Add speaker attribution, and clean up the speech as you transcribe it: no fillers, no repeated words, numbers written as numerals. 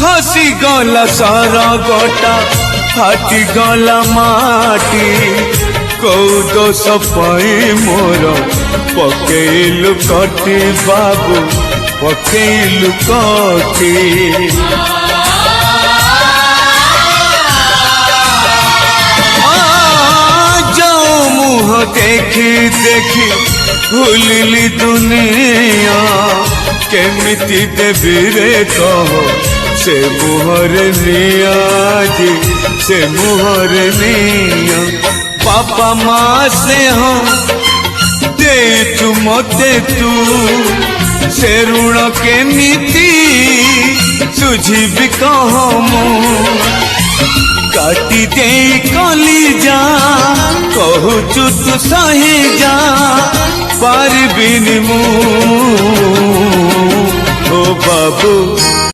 Speaker 1: खसी गला सारा गोटा फाटी गला माटी कौ दोष पाई मोर पकेलु कटी बाबू पकेलु कटी जाओ मुह देखी देखी भूलिली दुनिया केमिति देवी रे कह से मुहर निया जी से मुहर निया पापा माँ से हम दे तू मते तू से ऋण केमिति सुझी भी कहमु काटी दे कली जा कहूचु तू सही जा पारबिनी मु ओ बाबू।